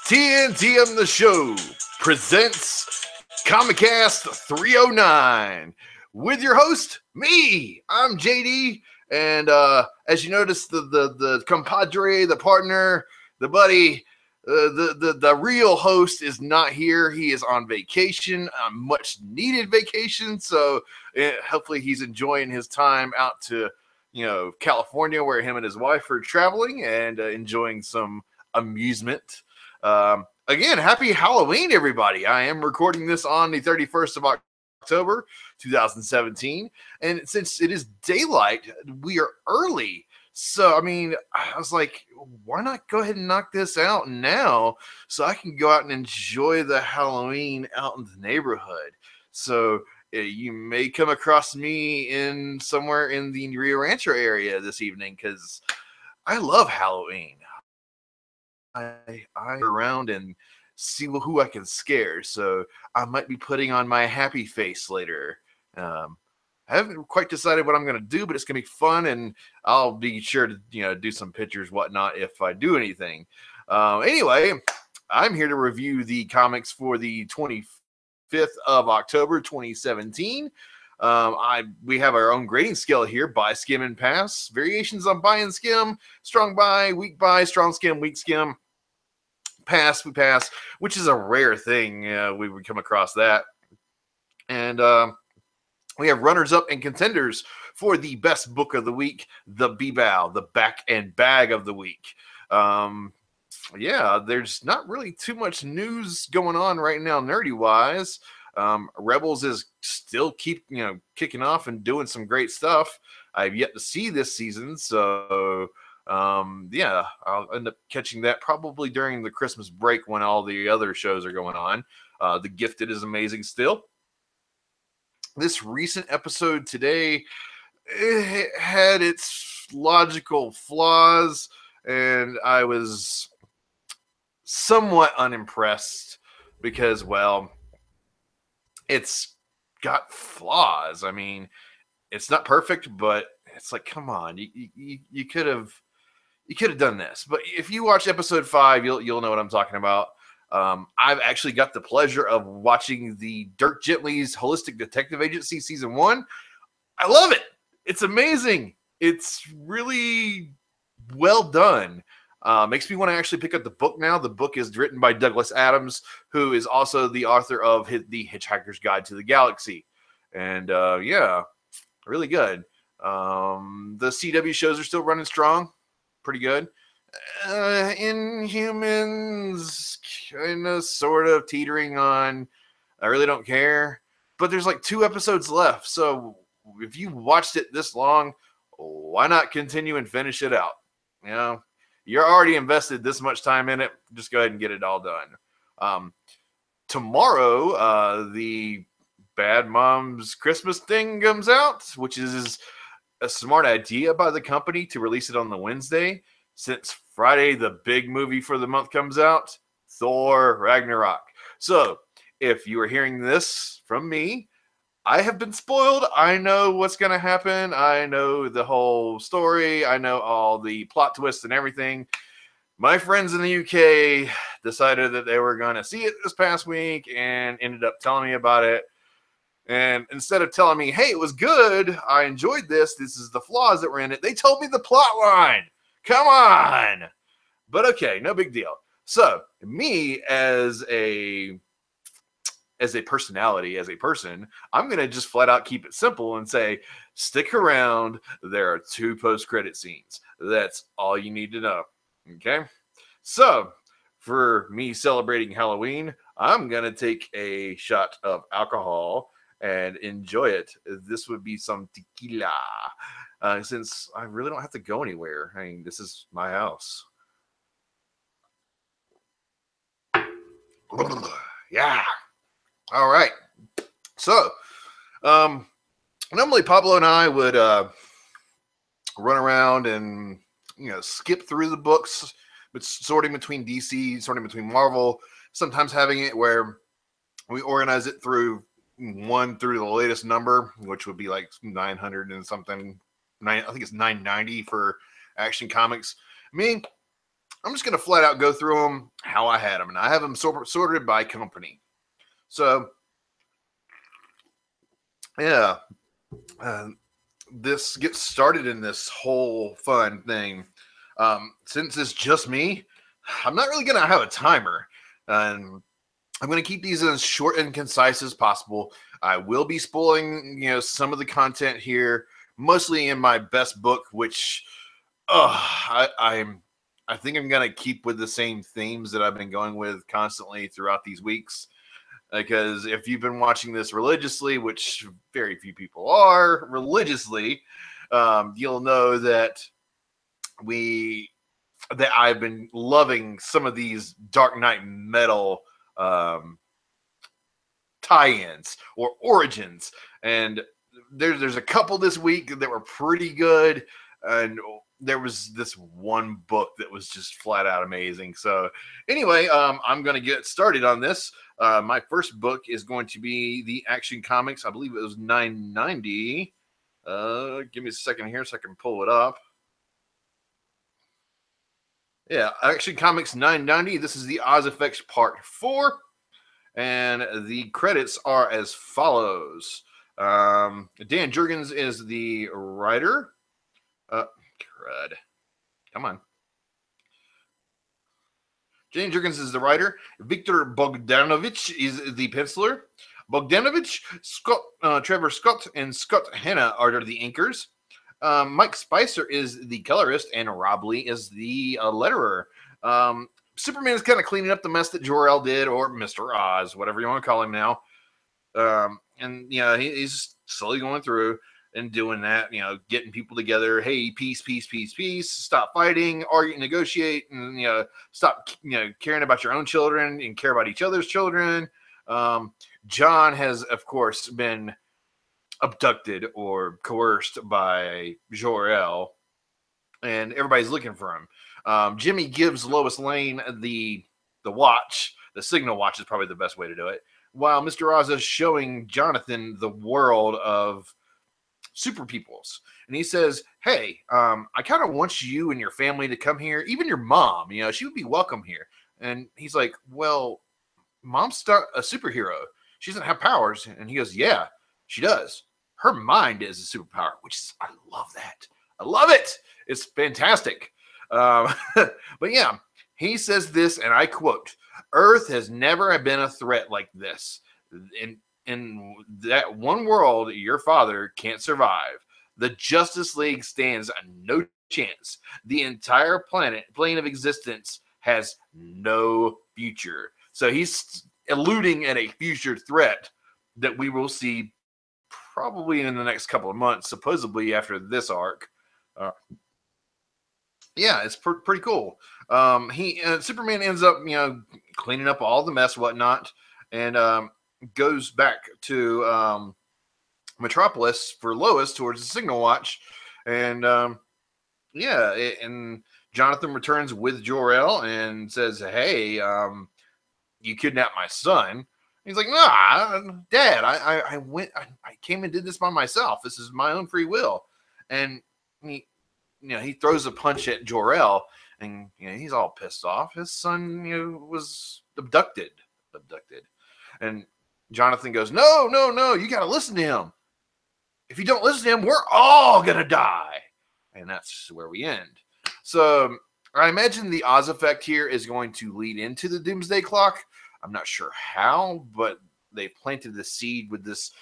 TNTMTheShow presents Comicast 309 with your host, me. I'm JD, and as you notice, the compadre, the partner, the buddy, the real host is not here. He is on vacation, a much needed vacation. So hopefully he's enjoying his time out to California, where him and his wife are traveling and enjoying some amusement. Again, happy Halloween, everybody. I am recording this on the 31st of October, 2017. And since it is daylight, we are early. So, I mean, I was like, why not go ahead and knock this out now so I can go out and enjoy the Halloween out in the neighborhood? So you may come across me in somewhere in the Rio Rancho area this evening because I love Halloween. I around and see who I can scare, so I might be putting on my happy face later. I haven't quite decided what I'm going to do, but it's going to be fun, and I'll be sure to do some pictures, whatnot, if I do anything. Anyway, I'm here to review the comics for the 25th of October, 2017. We have our own grading scale here: buy, skim, and pass. Variations on buy and skim: strong buy, weak buy, strong skim, weak skim. Pass, we pass, which is a rare thing. We would come across that. And we have runners-up and contenders for the best book of the week, the B-Bow, the back and bag of the week. Yeah, there's not really too much news going on right now, nerdy-wise. Rebels is still kicking off and doing some great stuff. I've yet to see this season, so yeah, I'll end up catching that probably during the Christmas break when all the other shows are going on. The Gifted is amazing still. This recent episode today, it had its logical flaws, and I was somewhat unimpressed because, well, it's got flaws. I mean, it's not perfect, but it's like, come on, you could have done this. But if you watch episode 5, you'll know what I'm talking about. I've actually got the pleasure of watching the Dirk Gently's Holistic Detective Agency season 1. I love it. It's amazing. It's really well done. Makes me want to actually pick up the book now. The book is written by Douglas Adams, who is also the author of The Hitchhiker's Guide to the Galaxy. And yeah, really good. The CW shows are still running strong. Pretty good. Inhumans, kind of, sort of teetering on. I really don't care. But there's like 2 episodes left. So if you watched it this long, why not continue and finish it out? You're already invested this much time in it. Just go ahead and get it all done. Tomorrow, the Bad Moms Christmas thing comes out, which is a smart idea by the company to release it on the Wednesday, since Friday the big movie for the month comes out, Thor Ragnarok. So if you are hearing this from me, I have been spoiled. I know what's going to happen. I know the whole story. I know all the plot twists and everything. My friends in the UK decided that they were going to see it this past week and ended up telling me about it. And instead of telling me, hey, it was good, I enjoyed this is the flaws that were in it, they told me the plot line. Come on. But okay, no big deal. So, me as a personality, as a person, I'm going to just flat out keep it simple and say, stick around. There are 2 post-credit scenes. That's all you need to know. Okay? So, for me celebrating Halloween, I'm going to take a shot of alcohol and enjoy it. This would be some tequila, since I really don't have to go anywhere. I mean, this is my house. Yeah. All right. So, normally Pablo and I would run around and skip through the books, but sorting between DC, sorting between Marvel. Sometimes having it where we organize it through 1 through the latest number, which would be like 900 and something. I think it's 990 for Action Comics. Me, I'm just going to flat out go through them how I had them. And I have them sorted by company. So, yeah. This gets started in this whole fun thing. Since it's just me, I'm not really going to have a timer. And I'm going to keep these as short and concise as possible. I will be spoiling, some of the content here, mostly in my best book, which I think I'm going to keep with the same themes that I've been going with constantly throughout these weeks. Because if you've been watching this religiously, which very few people are religiously, you'll know that I've been loving some of these Dark Knight metal tie-ins or origins, and there's a couple this week that were pretty good, and there was this one book that was just flat out amazing. So anyway, I'm going to get started on this. My first book is going to be the Action Comics. I believe it was $9.90. Give me a second here so I can pull it up. Yeah, Action Comics $9.90. This is the Oz Effects Part 4. And the credits are as follows. Dan Jurgens is the writer. Crud. Come on. Dan Jurgens is the writer. Victor Bogdanovich is the penciler. Bogdanovich, Trevor Scott, and Scott Hanna are the inkers. Mike Spicer is the colorist, and Rob Lee is the letterer. Superman is kind of cleaning up the mess that Jor-El did, or Mr. Oz, whatever you want to call him now. And he's slowly going through and doing that, getting people together. Hey, peace, peace, peace, peace. Stop fighting, argue, negotiate, and stop, caring about your own children and care about each other's children. John has, of course, been abducted or coerced by Jor-El, and everybody's looking for him. Jimmy gives Lois Lane the watch. The signal watch is probably the best way to do it. While Mr. Oz is showing Jonathan the world of super peoples. And he says, hey, I kind of want you and your family to come here. Even your mom, she would be welcome here. And he's like, well, mom's not a superhero. She doesn't have powers. And he goes, yeah, she does. Her mind is a superpower, which is, I love that. I love it. It's fantastic. But yeah, he says this, and I quote, Earth has never been a threat like this. In that one world, your father can't survive. The Justice League stands no chance. The entire plane of existence has no future. So he's alluding at a future threat that we will see probably in the next couple of months, supposedly after this arc. Yeah, it's pretty cool. Superman ends up, cleaning up all the mess, whatnot, and goes back to Metropolis for Lois towards the signal watch, and and Jonathan returns with Jor-El and says, "Hey, you kidnapped my son." He's like, "Nah, Dad, I came and did this by myself. This is my own free will," and he throws a punch at Jor-El, and he's all pissed off. His son, was abducted, and Jonathan goes, "No, you got to listen to him. If you don't listen to him, we're all gonna die." And that's where we end. So I imagine the Oz effect here is going to lead into the Doomsday Clock. I'm not sure how, but they planted the seed with this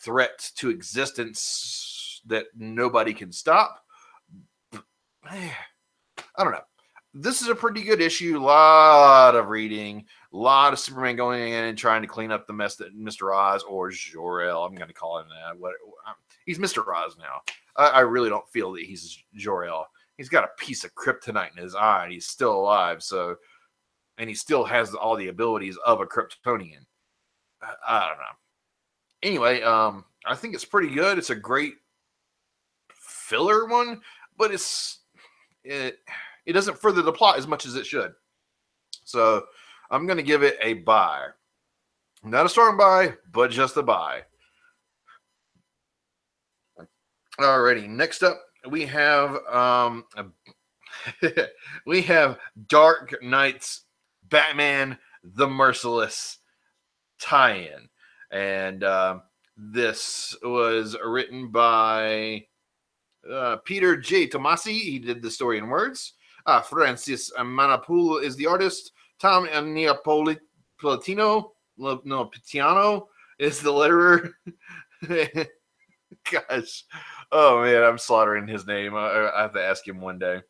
threat to existence that nobody can stop. I don't know. This is a pretty good issue. A lot of reading, a lot of Superman going in and trying to clean up the mess that Mr. Oz, or Jor-El, I'm going to call him that. He's Mr. Oz now. I really don't feel that he's Jor-El. He's got a piece of kryptonite in his eye, and he's still alive. So, and he still has all the abilities of a Kryptonian. I don't know. Anyway, I think it's pretty good. It's a great filler one, but it doesn't further the plot as much as it should. So I'm going to give it a buy. Not a strong buy, but just a buy. Alrighty, next up we have we have Dark Knight's Batman the Merciless tie-in. And this was written by Peter J. Tomasi. He did the story in words. Francis Manapul is the artist. Tom Neapolitano is the letterer. Gosh. Oh, man, I'm slaughtering his name. I have to ask him one day.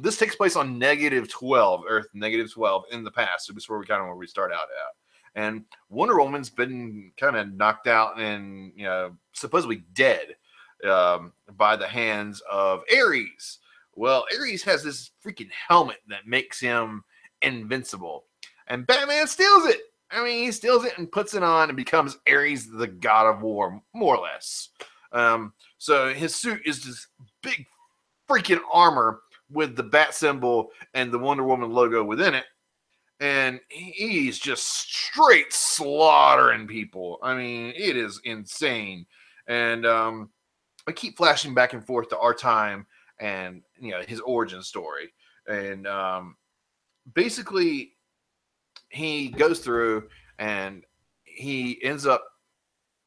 This takes place on -12, Earth -12 in the past. So this is where we start out at. And Wonder Woman's been kind of knocked out and supposedly dead by the hands of Ares. Well, Ares has this freaking helmet that makes him invincible, and Batman steals it. I mean, he steals it and puts it on and becomes Ares, the god of war, more or less. So his suit is this big freaking armor with the bat symbol and the Wonder Woman logo within it. And he's just straight slaughtering people. I mean, it is insane. And I keep flashing back and forth to our time and his origin story. And basically, he goes through and he ends up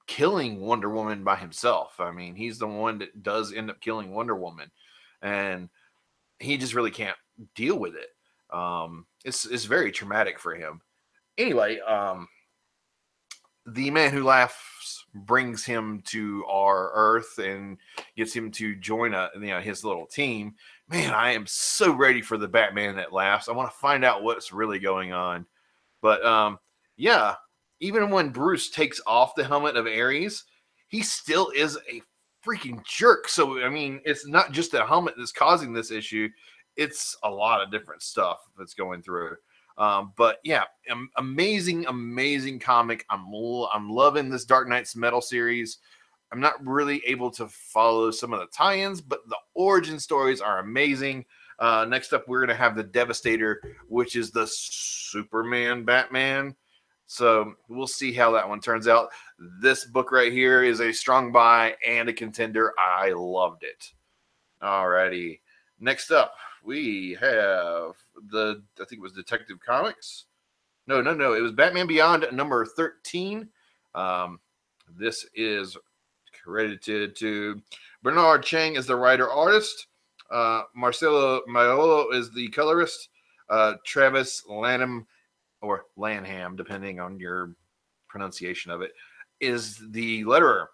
killing Wonder Woman by himself. I mean, he's the one that does end up killing Wonder Woman, and he just really can't deal with it. It's very traumatic for him. Anyway, the Man Who Laughs brings him to our Earth and gets him to join his little team. Man, I am so ready for the Batman that laughs. I want to find out what's really going on. But yeah, even when Bruce takes off the helmet of Ares, he still is a freaking jerk. So I mean, it's not just the helmet that's causing this issue; it's a lot of different stuff that's going through. But yeah, amazing comic. I'm loving this Dark Knight's Metal series. I'm not really able to follow some of the tie-ins, but the origin stories are amazing. Next up, we're going to have the Devastator, which is the Superman Batman. So we'll see how that one turns out. This book right here is a strong buy and a contender. I loved it. Alrighty. Next up, we have I think it was Detective Comics. No. It was Batman Beyond number 13. This is credited to Bernard Chang as the writer-artist. Marcelo Maiolo is the colorist. Travis Lanham, or Lanham, depending on your pronunciation of it, is the letterer.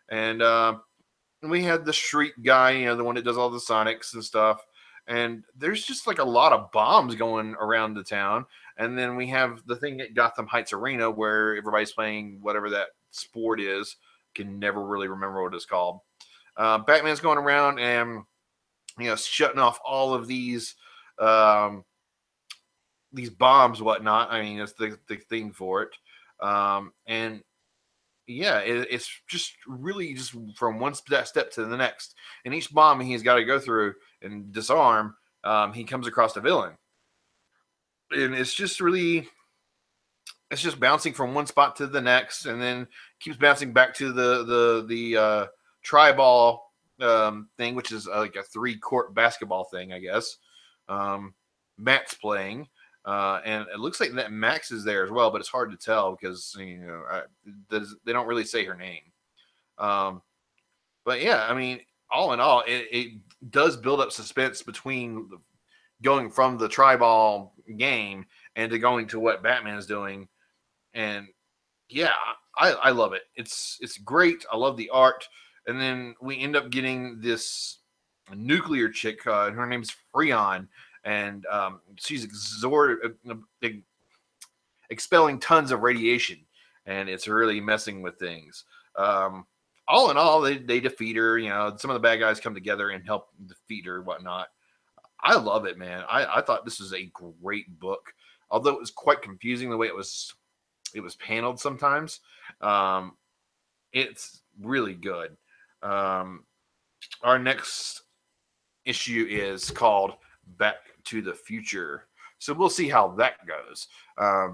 And we had the Shriek guy, the one that does all the Sonics and stuff. And there's just like a lot of bombs going around the town. And then we have the thing at Gotham Heights Arena where everybody's playing whatever that sport is. Can never really remember what it's called. Batman's going around and shutting off all of these bombs, whatnot. I mean, that's the thing for it. And yeah, it's just really just from one step to the next. And each bomb he's got to go through and disarm, he comes across a villain. And it's just bouncing from one spot to the next, and then keeps bouncing back to the tri-ball thing, which is like a 3-court basketball thing, I guess. Matt's playing. And it looks like that Max is there as well, but it's hard to tell because they don't really say her name. But yeah, I mean, all in all, it does build up suspense between going from the tri-ball game and to going to what Batman is doing. And yeah, I love it. It's great. I love the art. And then we end up getting this nuclear chick. Her name's Freon. And she's expelling tons of radiation, and it's really messing with things. All in all, they defeat her. Some of the bad guys come together and help defeat her, whatnot. I love it, man. I thought this was a great book, although it was quite confusing the way it was paneled sometimes. It's really good. Our next issue is called Back to the Future. So we'll see how that goes. I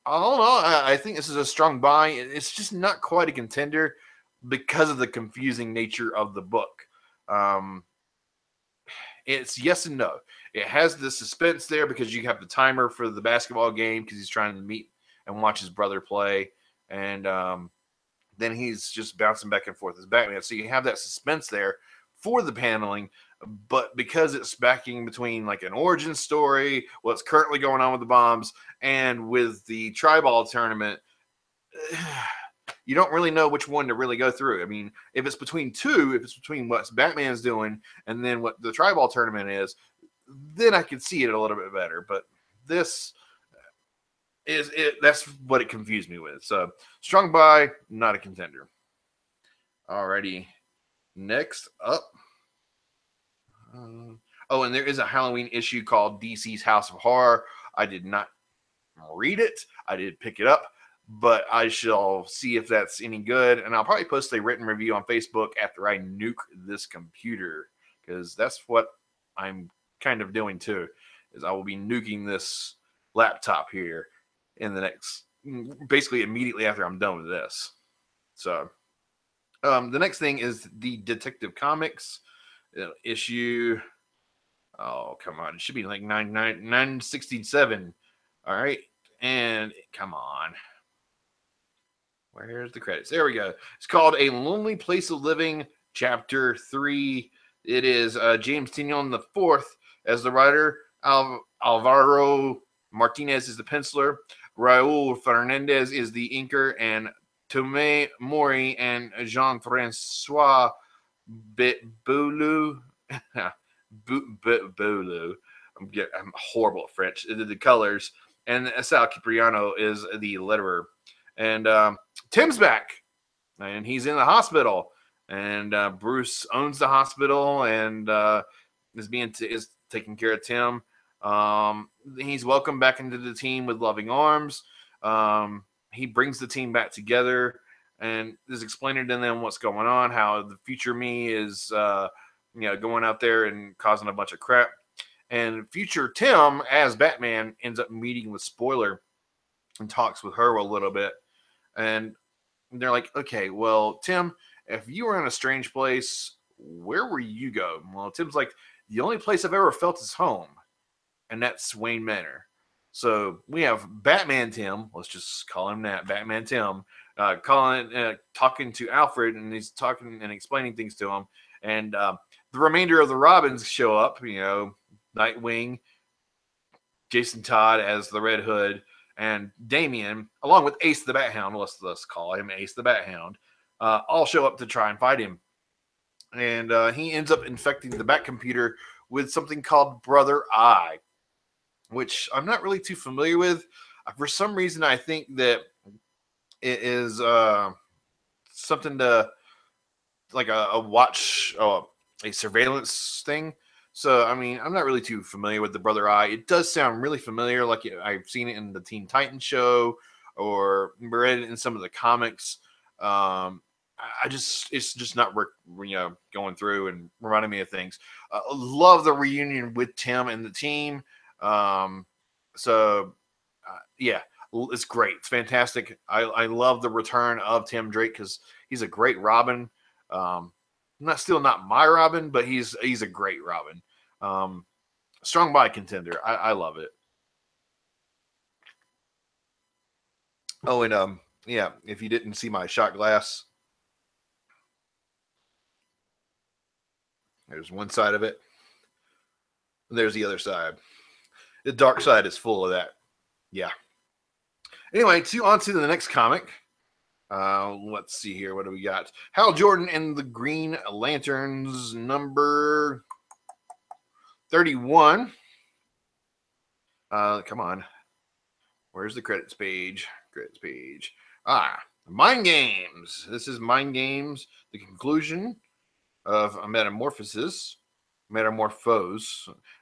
don't know. I think this is a strong buy. It's just not quite a contender because of the confusing nature of the book. It's yes and no. It has the suspense there because you have the timer for the basketball game because he's trying to meet and watch his brother play, and then he's just bouncing back and forth as Batman. So you have that suspense there for the paneling, but because it's backing between like an origin story, what's currently going on with the bombs, and with the Tribal tournament, you don't really know which one to really go through. I mean, if it's between what Batman's doing and then what the Tribal tournament is, then I could see it a little bit better. But this is it. That's what it confused me with. So strong by, not a contender. Alrighty, next up. Oh, and there is a Halloween issue called DC's House of Horror. I did not read it. I did pick it up, but I shall see if that's any good. And I'll probably post a written review on Facebook after I nuke this computer, because that's what I'm kind of doing too, is I will be nuking this laptop here in the next, basically immediately after I'm done with this. So the next thing is the Detective Comics issue. Oh, come on. It should be like 967. All right. And come on. Where's the credits? There we go. It's called A Lonely Place of Living, Chapter 3. It is James Tynion the Fourth as the writer. Alvaro Martinez is the penciler. Raul Fernandez is the inker. And Tomé Mori and Jean-Francois Boulou. Boulou. I'm horrible at French. The colors. And Sal Cipriano is the letterer. And Tim's back, and he's in the hospital. And Bruce owns the hospital and is taking care of Tim. He's welcomed back into the team with loving arms. He brings the team back together and is explaining to them what's going on, how the future me is going out there and causing a bunch of crap. And future Tim, as Batman, ends up meeting with Spoiler and talks with her a little bit. And they're like, okay, well, Tim, if you were in a strange place, where were you go? Well, Tim's like, the only place I've ever felt is home, and that's Wayne Manor. So we have Batman Tim, let's just call him that, Batman Tim, talking to Alfred, and he's talking and explaining things to him. And the remainder of the Robins show up, Nightwing, Jason Todd as the Red Hood, and Damian, along with Ace the Bat Hound, let's call him Ace the Bat Hound, all show up to try and fight him. And he ends up infecting the Bat computer with something called Brother Eye, which I'm not really too familiar with. For some reason, I think that it is something to, like a watch, a surveillance thing. So, I mean, I'm not really too familiar with the Brother Eye. It does sound really familiar, like I've seen it in the Teen Titans show or read it in some of the comics. It's just not going through and reminding me of things. Love the reunion with Tim and the team. Yeah, it's great. It's fantastic. I love the return of Tim Drake because he's a great Robin. Still not my Robin, but he's a great Robin. Strong by contender. I love it. Oh, and yeah, if you didn't see my shot glass, there's one side of it. And there's the other side. The dark side is full of that. Yeah. Anyway, on to the next comic. Let's see here. What do we got? Hal Jordan and the Green Lanterns, number 31. Come on. Where's the credits page? Mind Games. This is Mind Games, the conclusion of a Metamorphose.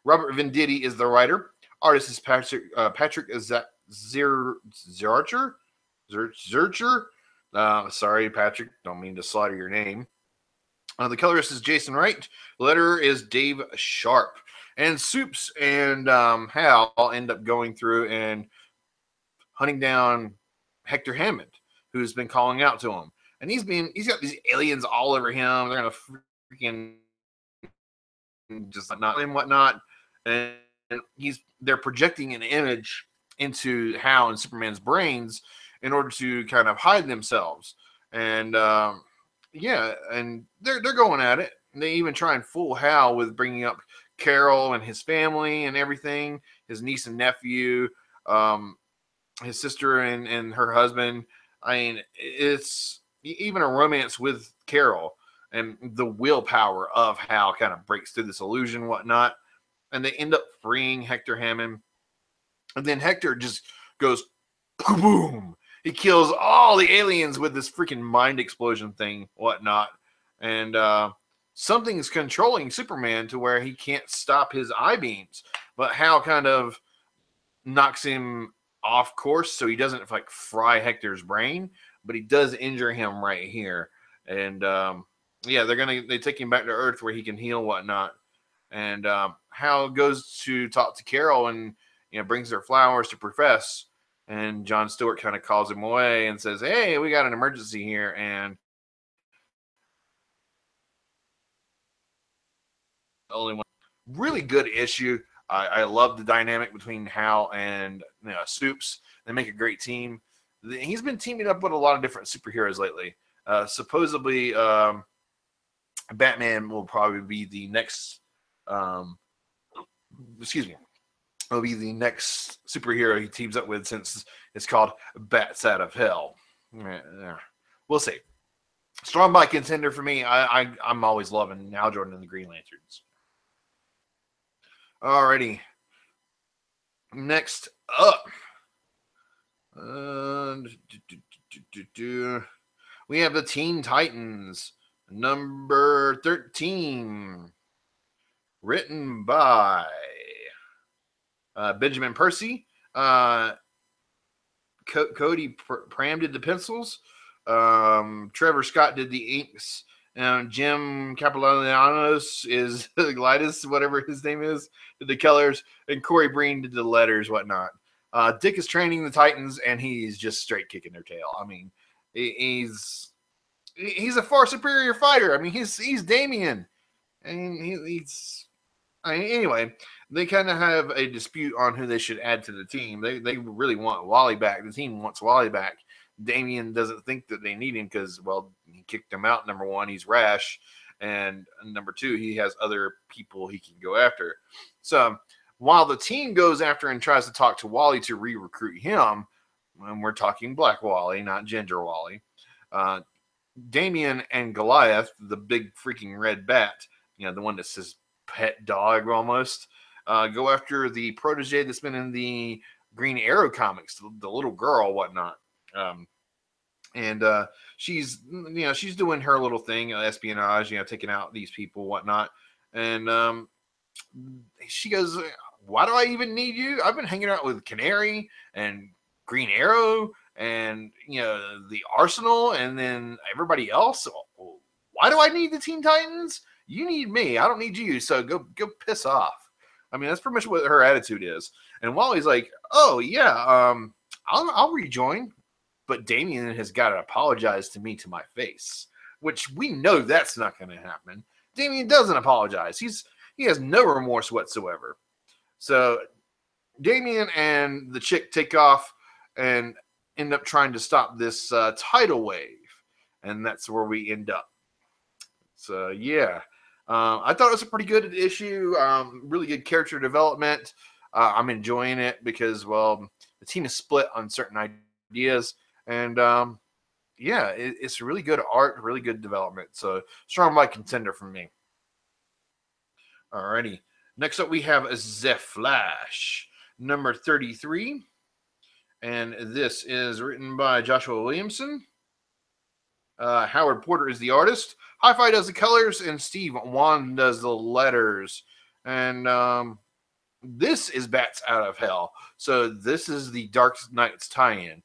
Robert Venditti is the writer. Artist is Patrick Zurcher. Sorry, Patrick. Don't mean to slaughter your name. The colorist is Jason Wright. Letterer is Dave Sharp. And Soups and Hal end up going through and hunting down Hector Hammond, who's been calling out to him. And he's got these aliens all over him. They're going to freaking just not and whatnot. And they're projecting an image into Hal and Superman's brains in order to kind of hide themselves. And and they're going at it. And they even try and fool Hal with bringing up Carol and his family and everything, his niece and nephew, his sister and her husband. I mean, it's even a romance with Carol, and the willpower of Hal kind of breaks through this illusion and whatnot. And they end up freeing Hector Hammond. And then Hector just goes boom. He kills all the aliens with this freaking mind explosion thing, whatnot. And something is controlling Superman to where he can't stop his eye beams. But Hal kind of knocks him off course so he doesn't like fry Hector's brain, but he does injure him right here. And they take him back to Earth where he can heal whatnot. And Hal goes to talk to Carol and brings her flowers to Profess. And John Stewart kind of calls him away and says, "Hey, we got an emergency here." And only one really good issue. I love the dynamic between Hal and Soups. They make a great team. He's been teaming up with a lot of different superheroes lately. Supposedly, Batman will probably be the next. Will be the next superhero he teams up with, since it's called Bats Out of Hell. We'll see. Strong by contender for me. I'm always loving Hal Jordan and the Green Lanterns. Alrighty. Next up. We have the Teen Titans, number 13. Written by Benjamin Percy. Cody Pram did the pencils. Trevor Scott did the inks. Jim Capolanos is Glidus, whatever his name is, did the colors. And Corey Breen did the letters, whatnot. Dick is training the Titans, and he's just straight kicking their tail. I mean, he's a far superior fighter. I mean, he's Damian. And anyway, they kind of have a dispute on who they should add to the team. They really want Wally back. The team wants Wally back. Damian doesn't think that they need him because, well, he kicked him out. Number one, he's rash. And number two, he has other people he can go after. So while the team goes after and tries to talk to Wally to re-recruit him, and we're talking Black Wally, not Ginger Wally, Damian and Goliath, the big freaking red bat, the one that says pet dog almost, go after the protege that's been in the Green Arrow comics, the little girl, whatnot. And she's doing her little thing, espionage, taking out these people, whatnot. And she goes, "Why do I even need you? I've been hanging out with Canary and Green Arrow and the Arsenal, and then everybody else. Why do I need the Teen Titans? You need me. I don't need you. So go piss off." I mean, that's pretty much what her attitude is. And Wally's like, "Oh yeah, I'll rejoin, but Damian has got to apologize to me to my face," which we know that's not going to happen. Damian doesn't apologize. He has no remorse whatsoever. So Damian and the chick take off and end up trying to stop this tidal wave, and that's where we end up. So yeah. I thought it was a pretty good issue. Really good character development. I'm enjoying it because, well, the team is split on certain ideas. And, it's really good art, really good development. So, strong by contender for me. Alrighty. Next up, we have The Flash, number 33. And this is written by Joshua Williamson. Howard Porter is the artist. Hi-Fi does the colors, and Steve Wan does the letters. And this is Bats Out of Hell. So this is the Dark Knight's tie-in.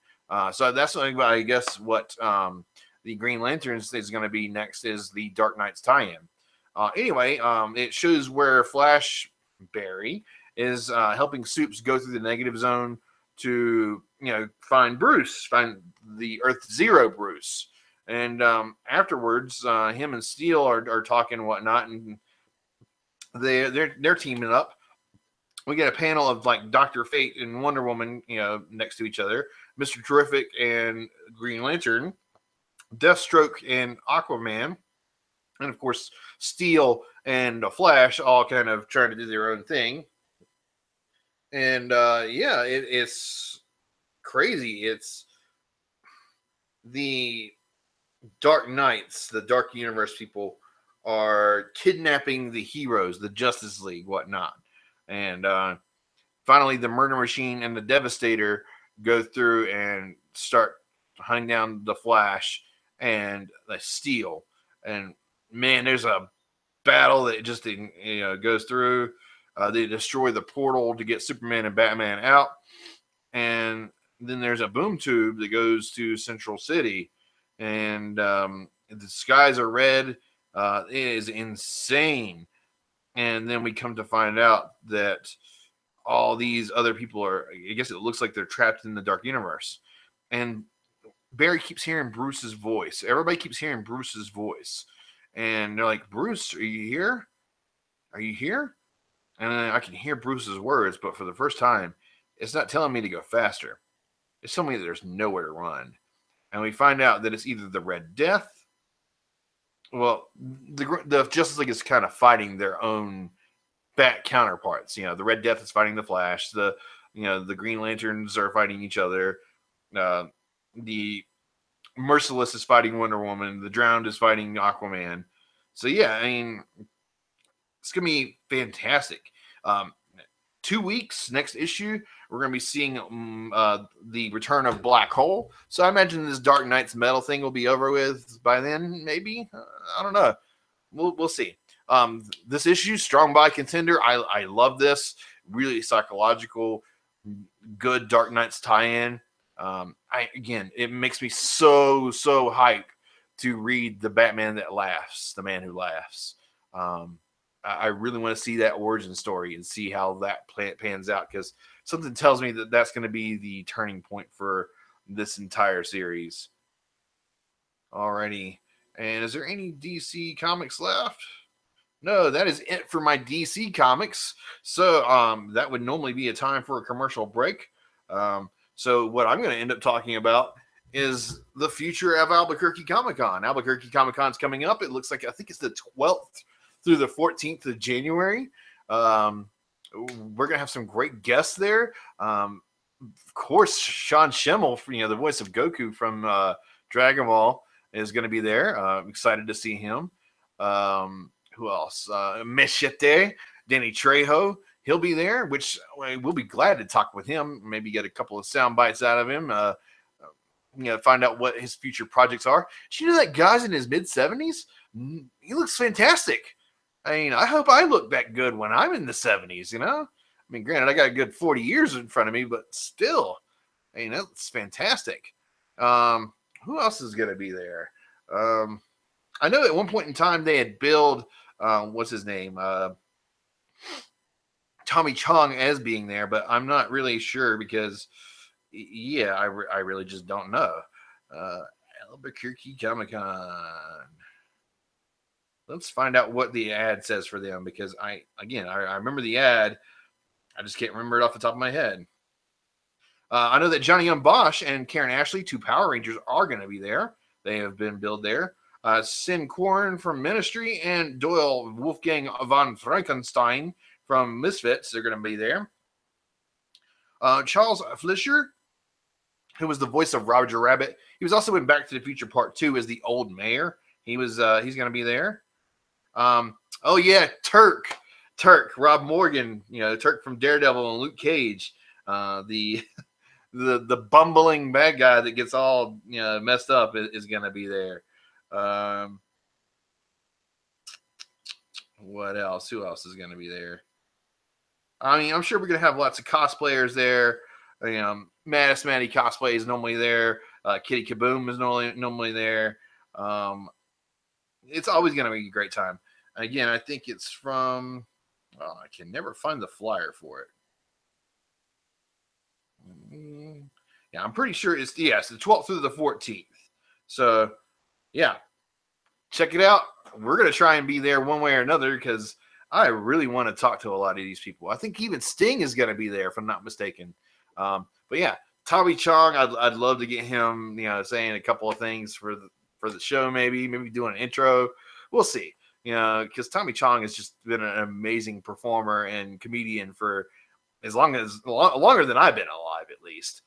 So that's I guess what the Green Lanterns is going to be next is the Dark Knight's tie-in. Anyway, it shows where Flash Barry is helping Soups go through the negative zone to find the Earth Zero Bruce. And afterwards, him and Steel are talking and whatnot, and they're teaming up. We get a panel of like Dr. Fate and Wonder Woman, next to each other, Mr. Terrific and Green Lantern, Deathstroke and Aquaman, and of course Steel and the Flash, all kind of trying to do their own thing. And it's crazy. It's the Dark Knights, the Dark Universe people are kidnapping the heroes, the Justice League, whatnot. And finally, the Murder Machine and the Devastator go through and start hunting down the Flash and the Steel. And man, there's a battle that just goes through. They destroy the portal to get Superman and Batman out, and then there's a boom tube that goes to Central City, and the skies are red. It is insane. And then we come to find out that all these other people are, I guess it looks like they're trapped in the Dark Universe. And Barry keeps hearing Bruce's voice. Everybody keeps hearing Bruce's voice. And they're like, Bruce, are you here? Are you here? And then I can hear Bruce's words, but for the first time, it's not telling me to go faster. It's telling me that there's nowhere to run. And we find out that it's either the Red Death. Well, the Justice League is kind of fighting their own bat counterparts. The Red Death is fighting the Flash. The Green Lanterns are fighting each other. The Merciless is fighting Wonder Woman. The Drowned is fighting Aquaman. So yeah, I mean, it's gonna be fantastic. 2 weeks, next issue, we're going to be seeing the return of Black Hole. So I imagine this Dark Knight's Metal thing will be over with by then, maybe. I don't know. We'll see. This issue, Strong by Contender, I love this. Really psychological, good Dark Knights tie-in. It makes me so hyped to read The Batman That Laughs, The Man Who Laughs. I really want to see that origin story and see how that pans out, because something tells me that that's going to be the turning point for this entire series. Alrighty. And is there any DC comics left? No, that is it for my DC comics. So that would normally be a time for a commercial break. So what I'm going to end up talking about is the future of Albuquerque Comic Con. Albuquerque Comic Con is coming up. It looks like, I think it's the 12th through the 14th of January. We're going to have some great guests there. Of course, Sean Schemmel, the voice of Goku from Dragon Ball, is going to be there. I'm excited to see him. Who else? Machete, Danny Trejo. He'll be there, which we'll be glad to talk with him. Maybe get a couple of sound bites out of him. Find out what his future projects are. Did you know that guy's in his mid-70s? He looks fantastic. I mean, I hope I look that good when I'm in the 70s, I mean, granted, I got a good 40 years in front of me, but still, I mean, that's fantastic. Who else is going to be there? I know at one point in time they had billed, what's his name? Tommy Chong as being there, but I'm not really sure because, I really just don't know. Albuquerque Comic Con. Let's find out what the ad says for them, because I remember the ad. I just can't remember it off the top of my head. I know that Johnny Young Bosch and Karen Ashley, 2 Power Rangers, are going to be there. They have been billed there. Sin Korn from Ministry and Doyle Wolfgang von Frankenstein from Misfits, they're going to be there. Charles Fleischer, who was the voice of Roger Rabbit. He was also in Back to the Future Part 2 as the old mayor. He's going to be there. Turk, Rob Morgan, Turk from Daredevil and Luke Cage, the bumbling bad guy that gets all messed up is going to be there. What else? Who else is going to be there? I mean, I'm sure we're going to have lots of cosplayers there. Mattis Matty cosplay is normally there. Kitty Kaboom is normally there. It's always going to be a great time. Again, I think it's from, I can never find the flyer for it. Yeah, I'm pretty sure it's the 12th through the 14th. So, yeah, check it out. We're going to try and be there one way or another because I really want to talk to a lot of these people. I think even Sting is going to be there, if I'm not mistaken. But yeah, Tommy Chong, I'd love to get him, saying a couple of things for the show, maybe doing an intro. We'll see. Because Tommy Chong has just been an amazing performer and comedian for longer than I've been alive, at least.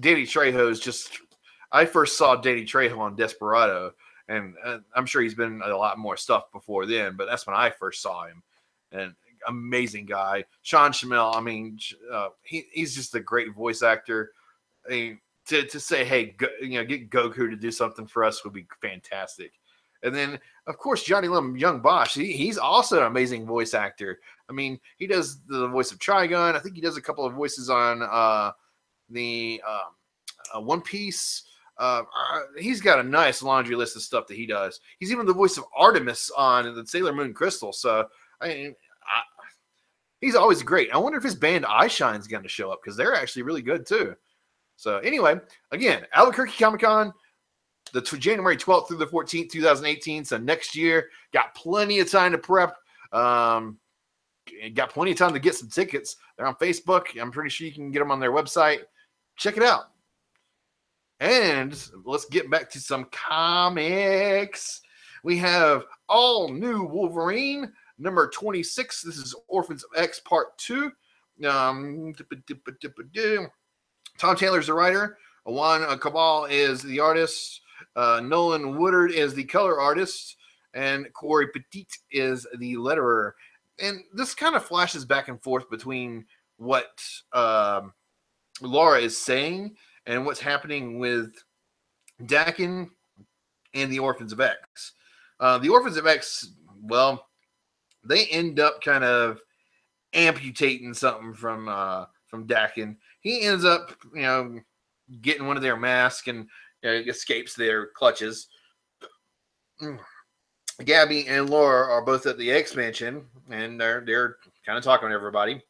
Danny Trejo is just. I first saw Danny Trejo on Desperado, and I'm sure he's been a lot more stuff before then, but that's when I first saw him. And amazing guy, Sean Shamel. I mean, he's just a great voice actor. I mean, to say, hey, get Goku to do something for us would be fantastic. And then, of course, Johnny Lim Young Bosch. He's also an amazing voice actor. I mean, he does the voice of Trigun. I think he does a couple of voices on the One Piece. He's got a nice laundry list of stuff that he does. He's even the voice of Artemis on the Sailor Moon Crystal. So, he's always great. I wonder if his band Eyeshine's going to show up because they're actually really good too. So, anyway, again, Albuquerque Comic Con, January 12th through the 14th, 2018. So, next year, got plenty of time to prep. Got plenty of time to get some tickets. They're on Facebook. I'm pretty sure you can get them on their website. Check it out. And let's get back to some comics. We have all new Wolverine, number 26. This is Orphans of X Part 2. Tom Taylor's the writer. Juan Cabal is the artist. Nolan Woodard is the color artist. And Corey Petit is the letterer. And this kind of flashes back and forth between what Laura is saying and what's happening with Dakin and the Orphans of X. The Orphans of X, well, they end up kind of amputating something from Dakin. He ends up, getting one of their masks and escapes their clutches. Gabby and Laura are both at the X Mansion, and they're kind of talking to everybody.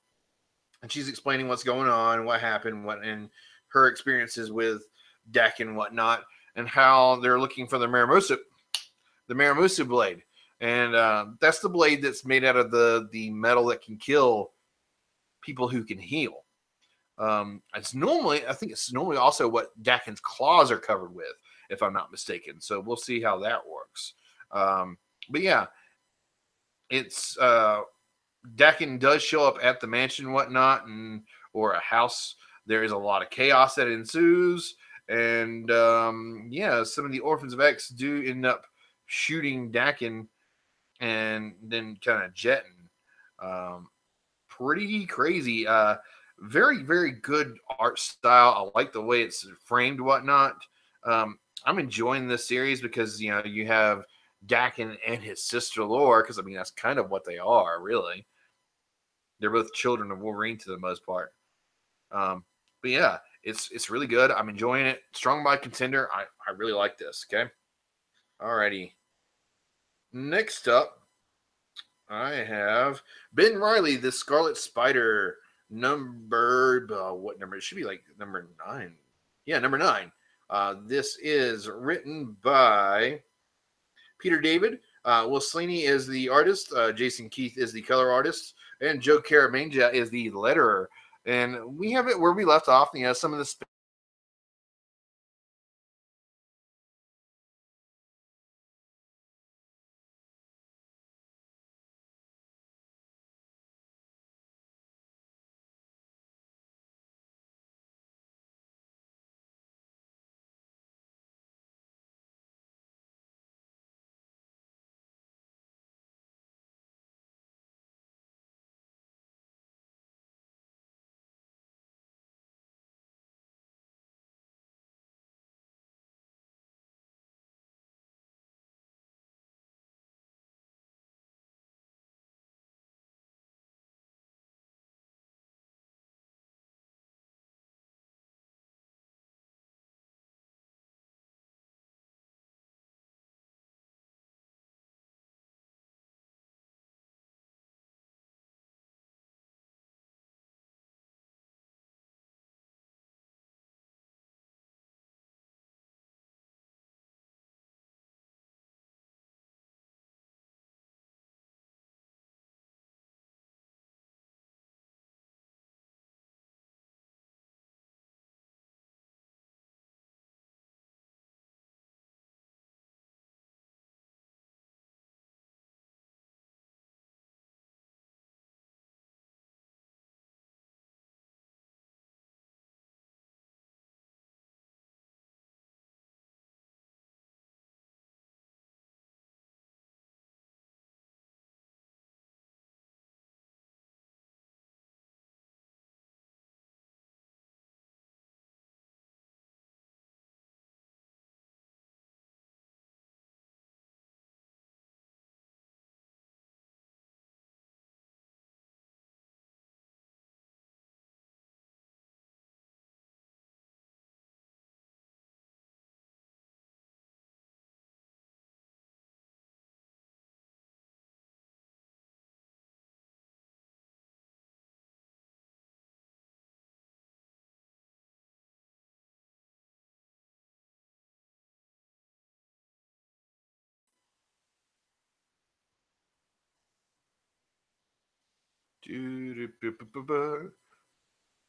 And she's explaining what's going on, what happened, and her experiences with Dak and whatnot, and how they're looking for the Maramusu blade. And that's the blade that's made out of the metal that can kill people who can heal. I think it's normally also what Dakin's claws are covered with, if I'm not mistaken. So we'll see how that works. But yeah, it's Dakin does show up at the mansion and whatnot, or a house. There is a lot of chaos that ensues. And some of the Orphans of X do end up shooting Dakin and then kind of jetting. Pretty crazy. Very, very good art style. I like the way it's framed, whatnot. I'm enjoying this series because you have Dakin and his sister Laura, because I mean that's kind of what they are, really. They're both children of Wolverine to the most part. But yeah, it's really good. I'm enjoying it. Strong by contender. I really like this. Okay. Alrighty. Next up, I have Ben Reilly, the Scarlet Spider, number what number? It should be like number 9. Yeah, number 9. This is written by Peter David. Will Slaney is the artist. Jason Keith is the color artist, and Joe Caramagna is the letterer. And we have it where we left off. Some of the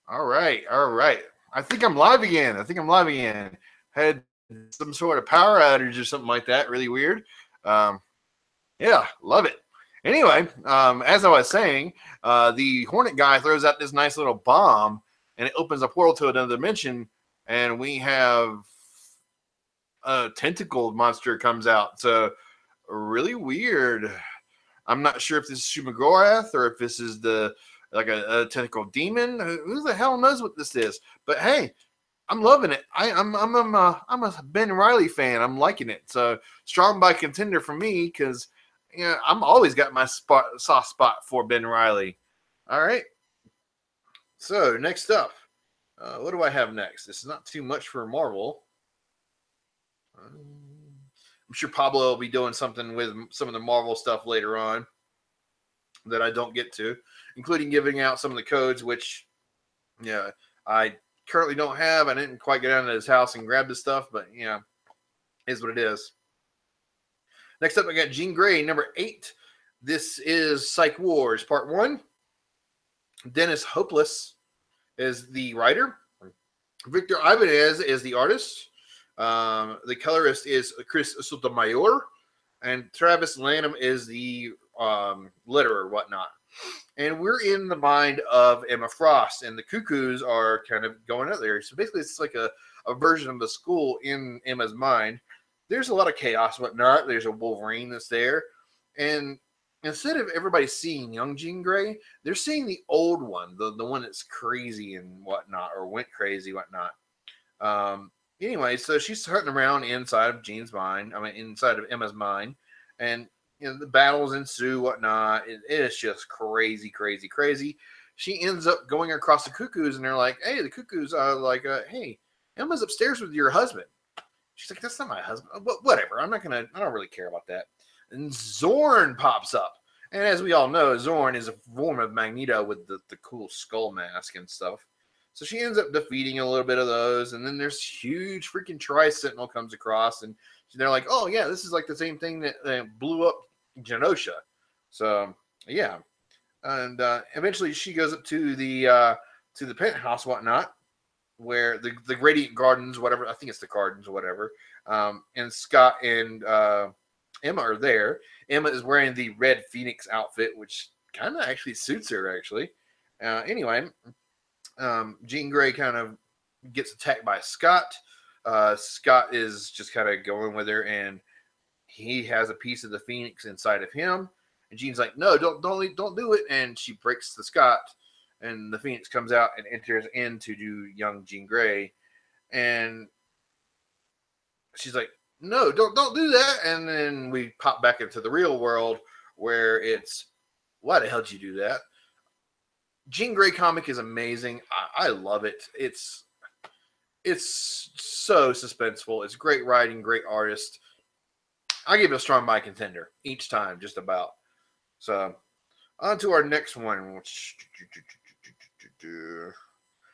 All right, all right. I think I'm live again. Had some sort of power outage or something like that. Really weird. Um, yeah, love it. Anyway, as I was saying, the Hornet guy throws out this nice little bomb, and it opens a portal to another dimension, and we have a tentacled monster comes out. So really weird. I'm not sure if this is Shumagorath or if this is the like a tentacle demon. Who the hell knows what this is? But hey, I'm loving it. I'm a Ben Riley fan. I'm liking it. So strong by contender for me because I'm always got my soft spot for Ben Riley. All right. So next up, what do I have next? This is not too much for Marvel. I'm sure Pablo will be doing something with some of the Marvel stuff later on that I don't get to, including giving out some of the codes, which, I currently don't have. I didn't quite get down to his house and grab the stuff, but, is what it is. Next up, I got Jean Grey, number 8. This is Psych Wars, part 1. Dennis Hopeless is the writer. Victor Ibanez is the artist. The colorist is Chris Sotomayor, and Travis Lanham is the letterer, whatnot. And we're in the mind of Emma Frost, and the Cuckoos are kind of going out there. So basically, it's like a version of the school in Emma's mind. There's a lot of chaos, whatnot. There's a Wolverine that's there, and instead of everybody seeing young Jean Grey, they're seeing the old one, the one that's crazy and whatnot, or went crazy, whatnot. Anyway, so she's hunting around inside of Jean's mind. I mean, inside of Emma's mind, and the battles ensue, whatnot. It is just crazy, crazy, crazy. She ends up going across the Cuckoos, and they're like, "Hey, the Cuckoos are like, hey, Emma's upstairs with your husband." She's like, "That's not my husband." But whatever. I don't really care about that. And Zorn pops up, and as we all know, Zorn is a form of Magneto with the cool skull mask and stuff. So she ends up defeating a little bit of those, and then there's huge freaking Tri-Sentinel comes across, and they're like, "Oh yeah, this is like the same thing that blew up Genosha." So yeah, and eventually she goes up to the penthouse, whatnot, where the Radiant Gardens, whatever, I think it's the Gardens, whatever. And Scott and Emma are there. Emma is wearing the Red Phoenix outfit, which kind of actually suits her, actually. Anyway. Jean Grey kind of gets attacked by Scott. Scott is just kind of going with her, and he has a piece of the Phoenix inside of him. And Jean's like, "No, don't do it!" And she breaks the Scott, and the Phoenix comes out and enters into young Jean Grey, and she's like, "No, don't do that!" And then we pop back into the real world where it's, "Why the hell did you do that?" Jean Grey comic is amazing. I love it. It's so suspenseful. It's great writing, great artist. I give it a strong buy contender each time, just about. So, on to our next one. Which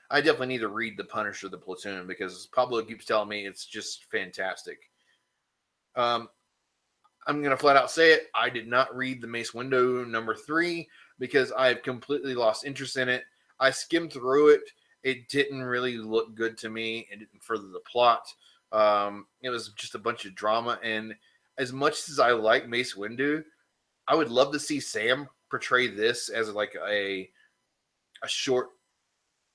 I definitely need to read The Punisher, The Platoon, because Pablo keeps telling me it's just fantastic. I'm going to flat out say it. I did not read The Mace Windu number 3 because I've completely lost interest in it. I skimmed through it. It didn't really look good to me. It didn't further the plot. It was just a bunch of drama. And as much as I like Mace Windu, I would love to see Sam portray this as like a short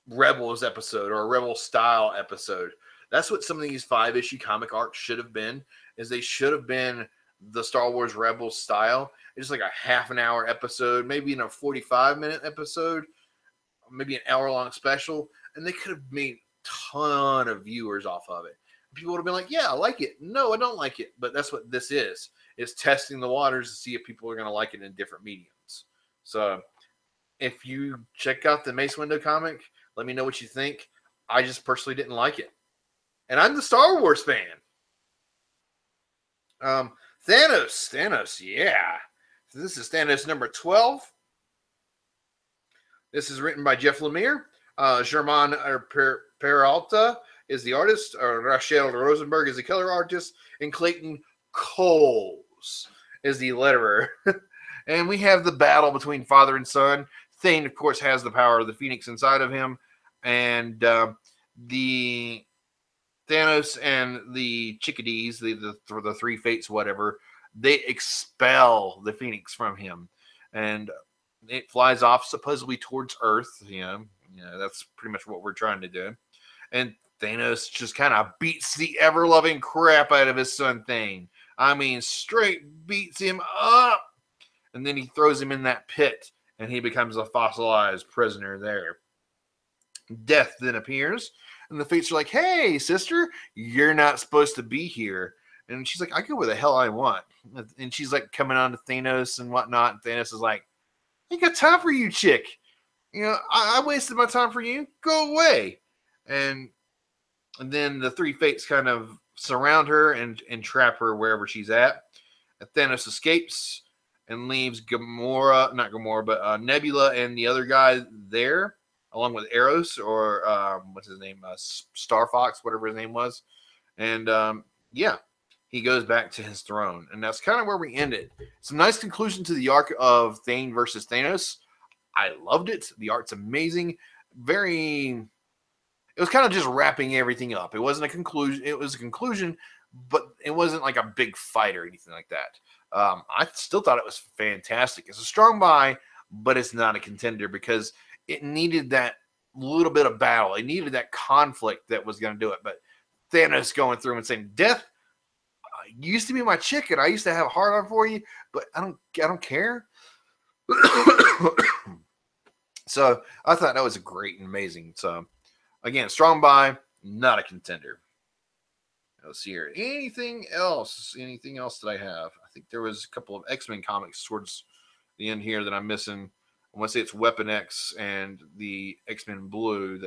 Rebels episode or a Rebel style episode. That's what some of these 5-issue comic arcs should have been, is they should have been the Star Wars Rebels style. It's like a half an hour episode, maybe in a 45-minute episode, maybe an hour-long special, and they could have made a ton of viewers off of it. People would have been like, "Yeah, I like it." No, I don't like it. But that's what this is. It's testing the waters to see if people are going to like it in different mediums. So if you check out the Mace Windu comic, let me know what you think. I just personally didn't like it. And I'm the Star Wars fan. Thanos, yeah. So this is Thanos number 12. This is written by Jeff Lemire. German Peralta is the artist. Rachel Rosenberg is the color artist. And Clayton Coles is the letterer. And we have the battle between father and son. Thane, of course, has the power of the Phoenix inside of him, and the Thanos and the chickadees, the three fates, whatever, they expel the Phoenix from him, and it flies off supposedly towards Earth. That's pretty much what we're trying to do. And Thanos just kind of beats the ever-loving crap out of his son Thane. I mean, straight beats him up. And then he throws him in that pit, and he becomes a fossilized prisoner there. Death then appears, and the Fates are like, hey, sister, you're not supposed to be here. And she's like, I go where the hell I want. And she's like coming on to Thanos and whatnot. And Thanos is like, I ain't got time for you, chick. I wasted my time for you. Go away. And then the three Fates kind of surround her and trap her wherever she's at. And Thanos escapes and leaves Nebula and the other guy there, along with Eros, or what's his name, Star Fox, whatever his name was. And he goes back to his throne. And that's kind of where we end it. It's a nice conclusion to the arc of Thane versus Thanos. I loved it. The art's amazing. It was kind of just wrapping everything up. It wasn't a conclusion. It was a conclusion, but it wasn't like a big fight or anything like that. I still thought it was fantastic. It's a strong buy, but it's not a contender because it needed that little bit of battle. It needed that conflict that was going to do it. But Thanos going through and saying, "Death, you used to be my chick, and I used to have a hard on for you, but I don't care." So I thought that was great and amazing. So again, strong buy, not a contender. Let's see here. Anything else? Anything else that I have? I think there was a couple of X-Men comics towards the end here that I'm missing. I want to say it's Weapon X and the X-Men Blue.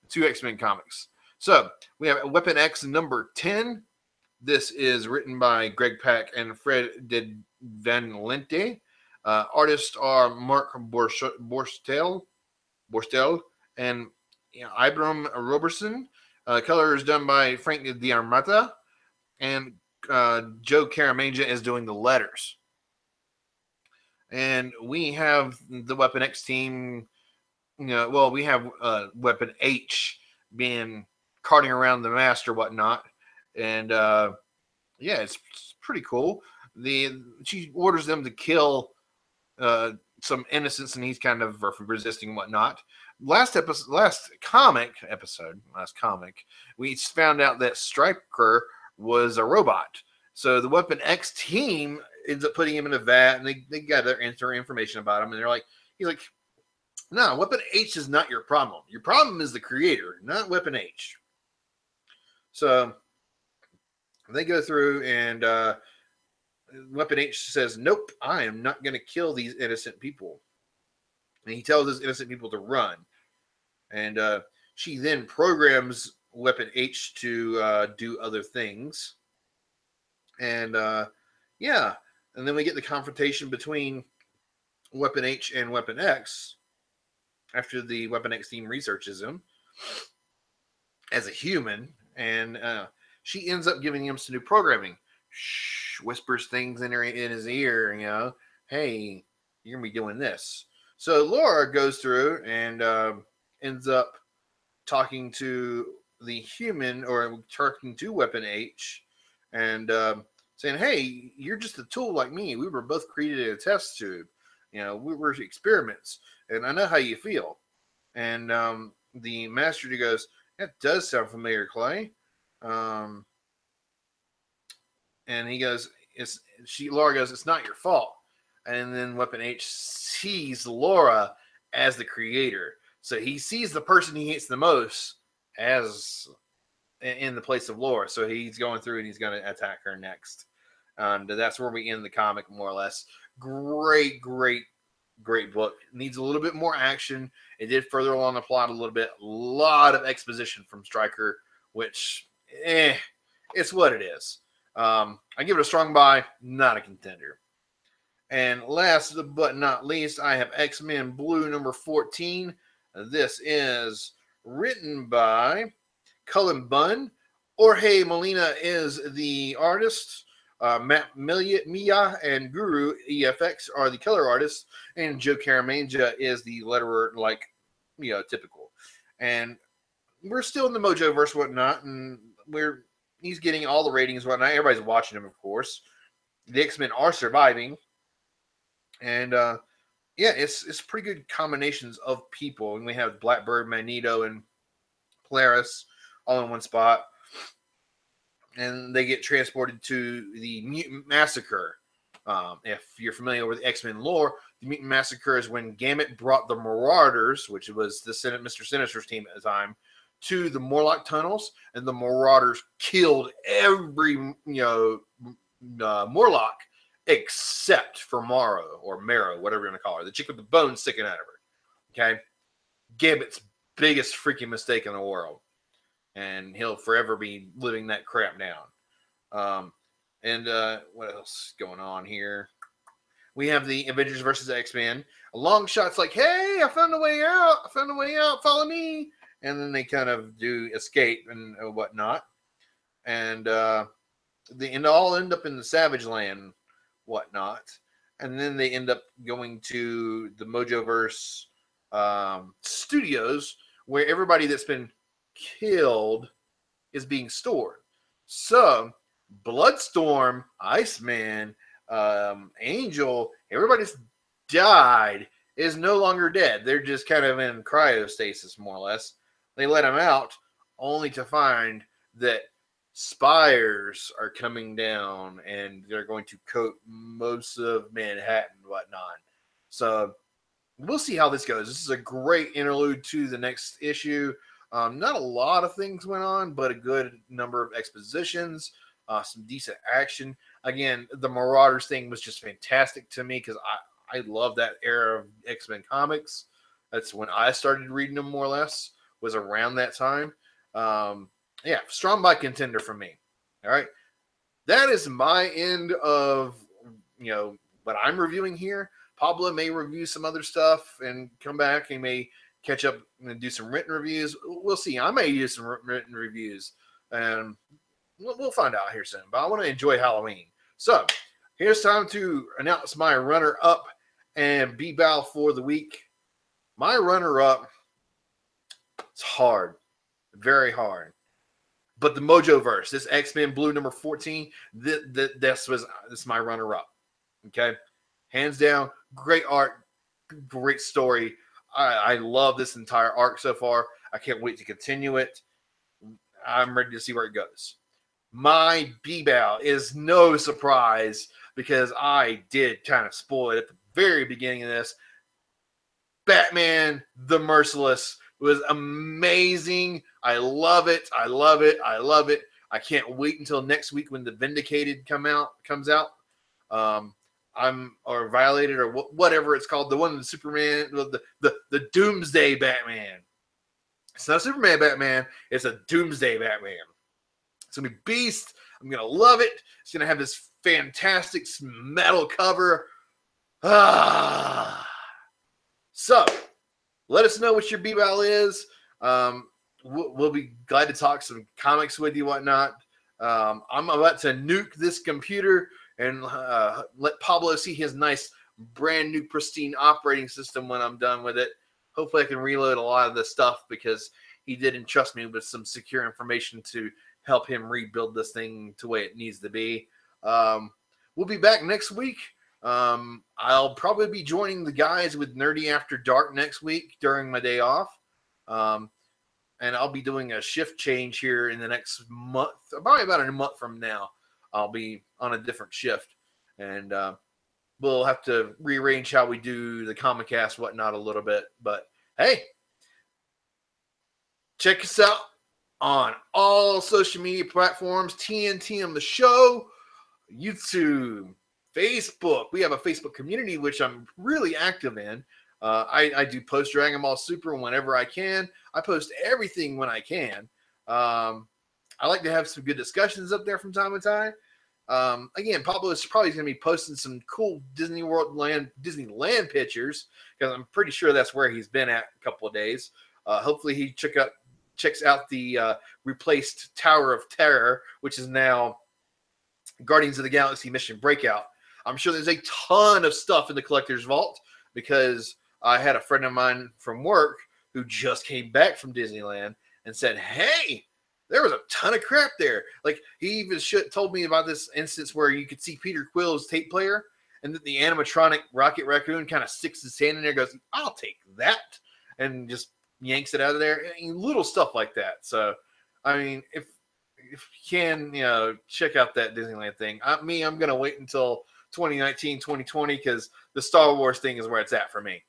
Two X-Men comics. So we have Weapon X number 10. This is written by Greg Pak and Fred de Van Lente. Artists are Mark Borstel and Ibram Robertson. Color is done by Frank D'Armata, and Joe Caramagna is doing the letters. And we have the Weapon X team. We have Weapon H being carting around the mast or whatnot, and it's pretty cool. She orders them to kill some innocents, and he's kind of resisting and whatnot. Last comic, we found out that Stryker was a robot. So the Weapon X team ends up putting him in a vat, and they got their information about him, and he's like, no, Weapon H is not your problem. Your problem is the creator, not Weapon H. So they go through, and Weapon H says, nope, I am not going to kill these innocent people. And he tells his innocent people to run. And she then programs Weapon H to do other things. And and then we get the confrontation between Weapon H and Weapon X after the Weapon X team researches him as a human. And she ends up giving him some new programming. Whispers things in his ear, hey, you're going to be doing this. So Laura goes through and ends up talking to the human, or talking to Weapon H, and saying, hey, you're just a tool like me. We were both created in a test tube. We were experiments, and I know how you feel. And the Master goes, that does sound familiar, Clay. And he goes, Laura goes, it's not your fault. And then Weapon H sees Laura as the creator. So he sees the person he hates the most as in the place of Laura. So he's going through and he's going to attack her next. That's where we end the comic, more or less. Great book. Needs a little bit more action. It did further along the plot a little bit. A lot of exposition from Stryker, which, it's what it is. I give it a strong buy, not a contender. And last but not least, I have X-Men Blue number 14. This is written by Cullen Bunn. Jorge Molina is the artist. Matt Mia and Guru EFX are the color artists, and Joe Caramanja is the letterer, like, typical. And we're still in the Mojoverse, whatnot, and he's getting all the ratings, whatnot. Everybody's watching him, of course. The X-Men are surviving, and it's pretty good combinations of people. And we have Blackbird, Magneto, and Polaris all in one spot. And they get transported to the Mutant Massacre. If you're familiar with X-Men lore, the Mutant Massacre is when Gambit brought the Marauders, which was the Mr. Sinister's team at the time, to the Morlock tunnels, and the Marauders killed every Morlock except for Marrow, or Marrow, whatever you want to call her, the chick with the bones sticking out of her. Okay, Gambit's biggest freaking mistake in the world, and he'll forever be living that crap down. What else is going on here? We have the Avengers versus X-Men. A long shot's like, hey, I found a way out. Follow me. And then they kind of do escape and whatnot. And they all end up in the Savage Land, whatnot. And then they end up going to the Mojoverse studios, where everybody that's been killed is being stored. So Bloodstorm, Iceman, Angel, everybody that's died is no longer dead. They're just kind of in cryostasis, more or less. They let them out, only to find that spires are coming down, and they're going to coat most of Manhattan and whatnot. So we'll see how this goes. This is a great interlude to the next issue. Not a lot of things went on, but a good number of expositions, some decent action. Again, the Marauders thing was just fantastic to me, because I love that era of X-Men comics. That's when I started reading them, more or less, was around that time. Strong by contender for me. All right. That is my end of, what I'm reviewing here. Pablo may review some other stuff and come back. He may catch up and do some written reviews. We'll see. I may do some written reviews, and we'll find out here soon. But I want to enjoy Halloween. So here's time to announce my runner-up and B-Bow for the week. My runner-up, it's hard. Very hard. But the Mojoverse, this X-Men Blue number 14, this is my runner-up. Okay? Hands down, great art, great story. I love this entire arc so far. I can't wait to continue it. I'm ready to see where it goes. My B-Bow is no surprise, because I did kind of spoil it at the very beginning of this. Batman the Merciless was amazing. I love it. I love it. I love it. I can't wait until next week when the Vindicated comes out. Or Violated, or whatever it's called, the one with Superman, the Doomsday Batman. It's not Superman Batman, it's a Doomsday Batman. It's gonna be beast. I'm gonna love it. It's gonna have this fantastic metal cover. So let us know what your B-Bow is. We'll be glad to talk some comics with you, whatnot. I'm about to nuke this computer and let Pablo see his nice, brand new, pristine operating system when I'm done with it. Hopefully I can reload a lot of this stuff, because he did entrust me with some secure information to help him rebuild this thing to the way it needs to be. We'll be back next week. I'll probably be joining the guys with Nerdy After Dark next week during my day off. And I'll be doing a shift change here in the next month, probably about a month from now. I'll be on a different shift, and we'll have to rearrange how we do the Comicast, whatnot, a little bit. But hey, check us out on all social media platforms: TNTMTheShow, YouTube, Facebook. We have a Facebook community, which I'm really active in. I do post Dragon Ball Super whenever I can. I post everything when I can. I like to have some good discussions up there from time to time. Again, Pablo is probably going to be posting some cool Disneyland pictures, because I'm pretty sure that's where he's been at a couple of days. Hopefully he checks out the replaced Tower of Terror, which is now Guardians of the Galaxy Mission Breakout. I'm sure there's a ton of stuff in the collector's vault because I had a friend of mine from work who just came back from Disneyland and said, hey, there was a ton of crap there. Like, he even told me about this instance where you could see Peter Quill's tape player, and that the animatronic Rocket Raccoon kind of sticks his hand in there and goes, I'll take that, and just yanks it out of there. Little stuff like that. So, I mean, if you can, check out that Disneyland thing. I'm going to wait until 2019, 2020, because the Star Wars thing is where it's at for me.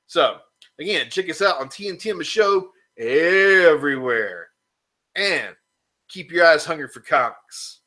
So, again, check us out on TNTMTheShow everywhere. And keep your eyes hungry for comics.